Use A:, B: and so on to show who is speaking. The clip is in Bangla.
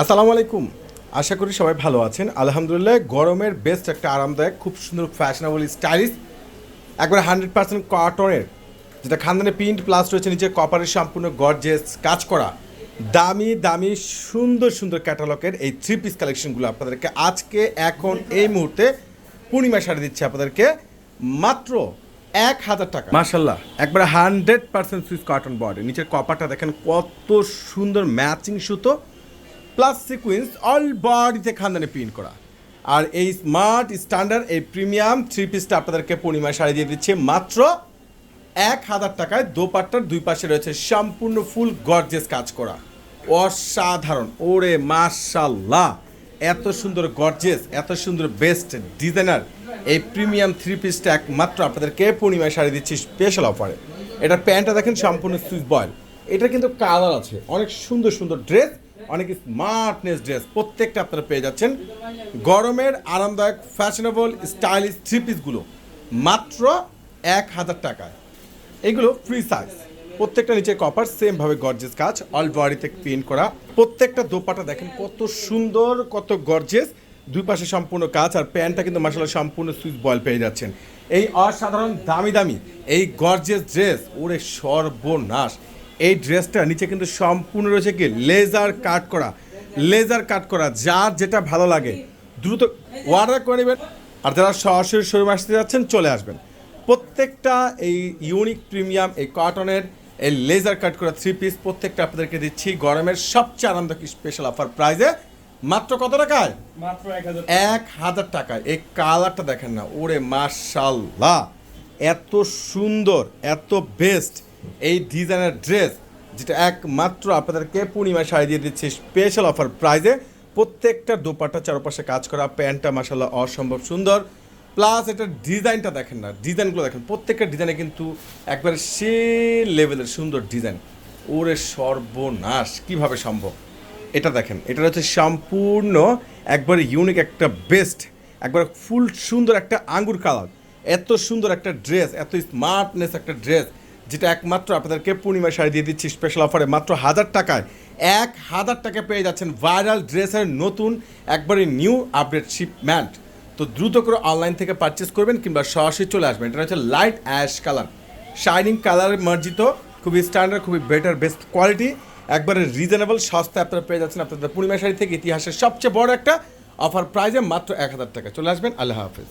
A: আসসালামু আলাইকুম। আশা করি সবাই ভালো আছেন। আলহামদুলিল্লাহ, গরমের বেস্ট একটা আরামদায়ক, খুব সুন্দর ফ্যাশনেবল স্টাইলিশ, একবারে 100% কটনের, যেটা খানদানি প্রিন্ট প্লাস রয়েছে নিচে কপারের সম্পূর্ণ গর্জেস কাজ করা, দামি দামি সুন্দর সুন্দর ক্যাটালগের এই থ্রি পিস কালেকশনগুলো আপনাদেরকে আজকে এখন এই মুহূর্তে পূর্ণিমা শাড়ি দিচ্ছে আপনাদেরকে মাত্র 1000 টাকা। মাশাল্লাহ, একবারে 100% সুইস কটন বডি, নিচের কপারটা দেখেন কত সুন্দর ম্যাচিং সুতো প্লাস সিকুয়েন্স অল বডিতে খানদানি প্রিন্ট করা। আর এই স্মার্ট স্ট্যান্ডার্ড এই প্রিমিয়াম থ্রি পিসটা আপনাদেরকে পূর্ণিমা শাড়ি দিয়ে দিচ্ছে মাত্র 1000 টাকায়। দোপাট্টার দুই পাশে রয়েছে সম্পূর্ণ ফুল গর্জেস কাজ করা, অসাধারণ। ওরে মাশাল্লাহ, এত সুন্দর গর্জেস, এত সুন্দর বেস্ট ডিজাইনার এই প্রিমিয়াম থ্রি পিসটা একমাত্র আপনাদেরকে পূর্ণিমা শাড়ি দিচ্ছি স্পেশাল অফারে। এটার প্যান্টটা দেখেন সম্পূর্ণ সুইচ বয়েল, এটা কিন্তু কালার আছে, অনেক সুন্দর সুন্দর ড্রেস, অনেক স্মার্টনেস ড্রেস, প্রত্যেকটা আপনারা পেয়ে যাচ্ছেন গরমের আরামদায়ক ফ্যাশনেবল স্টাইলিশ থ্রি পিসগুলো মাত্র 1000 টাকায়। এগুলো ফ্রি সাইজ, প্রত্যেকটা নিচে কপার সেমভাবে গর্জেস কাজ, অল বডিতে প্রিন্ট করা। প্রত্যেকটা দোপাটা দেখেন কত সুন্দর, কত গর্জেস, দুই পাশে সম্পূর্ণ কাজ। আর প্যান্টটা কিন্তু মাশাআল্লাহ সম্পূর্ণ সুইচ বয়েল পেয়ে যাচ্ছেন। এই অসাধারণ দামি দামি এই গর্জেস ড্রেস, ওরে সর্বনাশ। এই ড্রেসটা নিচে কিন্তু সম্পূর্ণ রয়েছে কি লেজার কাট করা, লেজার কাট করা। যার যেটা ভালো লাগে দ্রুত অর্ডার করে নেবেন। আর যারা সরাসরি শোরুমে আসতে যাচ্ছেন চলে আসবেন। প্রত্যেকটা এই ইউনিক প্রিমিয়াম এই কটনের এই লেজার কাট করা থ্রি পিস প্রত্যেকটা আপনাদেরকে দিচ্ছি গরমের সবচেয়ে আনন্দদায়ক স্পেশাল অফার প্রাইজে মাত্র কত টাকায়?
B: মাত্র
A: 1000 টাকায়। এই কালারটা দেখেন না, ওরে মাশাল্লাহ, এত সুন্দর, এত বেস্ট এই ডিজাইনার ড্রেস, যেটা একমাত্র আপনাদেরকে পূর্ণিমা শাড়ি দিয়ে দিচ্ছে স্পেশাল অফার প্রাইজে। প্রত্যেকটা দোপাট্টা চারপাশে কাজ করা, প্যান্টটা মাশাল্লাহ অসম্ভব সুন্দর, প্লাস এটার ডিজাইনটা দেখেন না, ডিজাইনগুলো দেখেন, প্রত্যেকটা ডিজাইনে কিন্তু একবারে সে লেভেলের সুন্দর ডিজাইন। ওরে সর্বনাশ, কিভাবে সম্ভব? এটা দেখেন, এটা হচ্ছে সম্পূর্ণ একবারে ইউনিক একটা বেস্ট, একবার ফুল সুন্দর একটা আঙ্গুর কালার, এত সুন্দর একটা ড্রেস, এত স্মার্টনেস একটা ড্রেস, যেটা একমাত্র আপনাদেরকে পূর্ণিমা শাড়ি দিয়ে দিচ্ছি স্পেশাল অফারে মাত্র 1000 টাকায়। 1000 টাকায় পেয়ে যাচ্ছেন ভাইরাল ড্রেসের নতুন একবারে নিউ আপডেট শিপমেন্ট। তো দ্রুত করে অনলাইন থেকে পারচেস করবেন কিংবা সরাসরি চলে আসবেন। এটা হচ্ছে লাইট অ্যাশ কালার, শাইনিং কালারের মার্জিত, খুবই স্ট্যান্ডার্ড, খুবই বেটার, বেস্ট কোয়ালিটি, একবারে রিজনেবল সস্তা আপনারা পেয়ে যাচ্ছেন আপনাদের পূর্ণিমা শাড়ি থেকে ইতিহাসের সবচেয়ে বড় একটা অফার প্রাইজে মাত্র 1000 টাকা। চলে আসবেন। আল্লাহ হাফেজ।